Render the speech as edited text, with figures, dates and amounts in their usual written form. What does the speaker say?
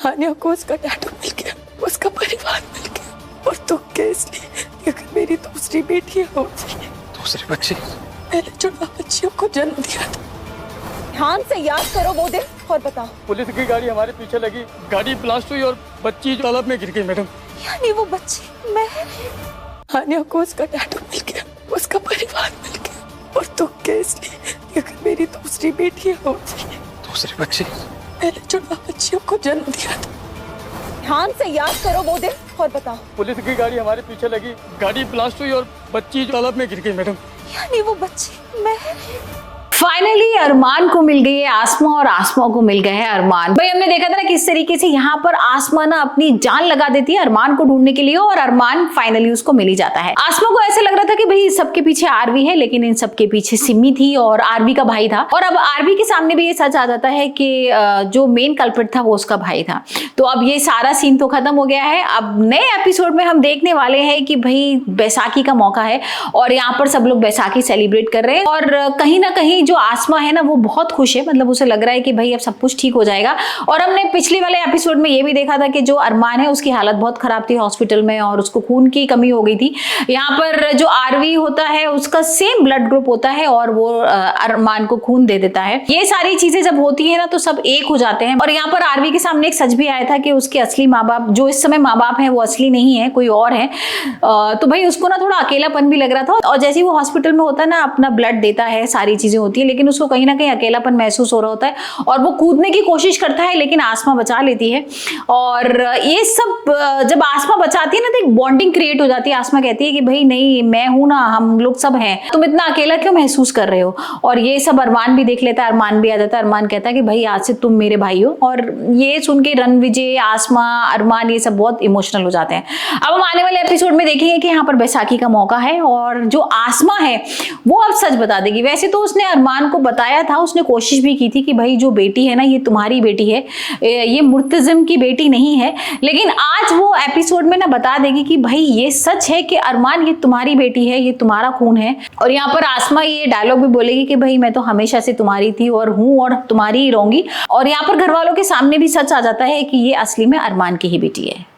हानिया को उसका डैडू मिल गया, उसका परिवार मिल गया और दुख के इसलिए अगर मेरी दूसरी बेटी हो जाए। दूसरी बच्ची? मैंने 14 बच्चियों को जन्म दिया था। ध्यान से याद करो वो दिन और बताओ। पुलिस की गाड़ी हमारे पीछे लगी, गाड़ी ब्लास्ट हुई और बच्ची तालाब में गिर गई मैडम। यानी वो बच्ची मैं? हानिया को उसका डैडू मिल गया, उसका परिवार मिल गया और दुख के इसलिए अगर मेरी दूसरी बेटी हो जाए। दूसरी बच्ची? मैंने 14 बच्चियों को जन्म दिया था। ध्यान से याद करो वो दिन और बताओ। पुलिस की गाड़ी हमारे पीछे लगी, गाड़ी ब्लास्ट हुई और बच्ची तालाब में गिर गई मैडम। यानी वो बच्ची मैं? फाइनली अरमान को मिल गई है आसमा और आसमा को मिल गए हैं अरमान। भाई हमने देखा था ना किस तरीके से यहाँ पर आसमा ना अपनी जान लगा देती है अरमान को ढूंढने के लिए और अरमान फाइनली उसको मिल ही जाता है। आसमा को ऐसे लग रहा था कि भाई सबके पीछे आरवी है, लेकिन इन सबके पीछे सिमी थी और आरवी का भाई था। और अब आरवी के सामने भी ये सच आ जाता है कि जो मेन कल्प्रिट था वो उसका भाई था। तो अब ये सारा सीन तो खत्म हो गया है। अब नए एपिसोड में हम देखने वाले हैं कि भाई बैसाखी का मौका है और यहाँ पर सब लोग बैसाखी सेलिब्रेट कर रहे हैं और कहीं ना कहीं जो आसमा है ना वो बहुत खुश है, मतलब उसे लग रहा है कि भाई अब सब कुछ ठीक हो जाएगा। और हमने पिछले वाले एपिसोड में ये भी देखा था कि जो अरमान है उसकी हालत बहुत खराब थी हॉस्पिटल में और उसको खून की कमी हो गई थी। यहाँ पर जो आरवी होता है उसका सेम ब्लड ग्रुप होता है और वो अरमान को खून दे देता है। ये सारी चीजें जब होती है ना तो सब एक हो जाते हैं। और यहाँ पर आरवी के सामने एक सच भी आया था कि उसके असली माँ बाप, जो इस समय माँ बाप है वो असली नहीं है, कोई और है। तो भाई उसको ना थोड़ा अकेलापन भी लग रहा था। और जैसे ही वो हॉस्पिटल में होता है ना, अपना ब्लड देता है, सारी चीजें होती है, लेकिन उसको कहीं ना कहीं अकेलापन महसूस हो रहा होता है और वो कूदने की कोशिश करता है, लेकिन आसमा बचा लेती है। और ये सब जब आसमा बचाती है ना तो एक बॉन्डिंग क्रिएट हो जाती है। आसमा कहती है कि भाई नहीं, मैं हूं ना, हम लोग सब हैं, तुम इतना अकेला क्यों महसूस कर रहे हो। और ये सब अरमान भी देख लेता है, अरमान भी आ जाता है। अरमान कहता है कि भाई आज से तुम मेरे भाई हो। और ये सुन के रणविजय, आसमा, अरमान ये सब बहुत इमोशनल हो जाते हैं। अब हम आने वाले एपिसोड में देखेंगे कि यहाँ पर बैसाखी का मौका है और जो आसमा है वो अब सच बता देगी। वैसे तो उसने अरमान को बताया था, उसने कोशिश भी की थी कि भाई जो बेटी है ना ये तुम्हारी बेटी है, ये मुर्तजिम की बेटी नहीं है। लेकिन आज वो एपिसोड में ना बता देगी कि भाई ये सच है कि अरमान ये तुम्हारी बेटी है, ये तुम्हारा खून है। और यहाँ पर आसमा ये डायलॉग भी बोलेगी कि भाई मैं तो हमेशा से तुम्हारी थी और हूं और तुम्हारी ही रहूंगी। और यहाँ पर घर वालों के सामने भी सच आ जाता है कि ये असली में अरमान की ही बेटी है।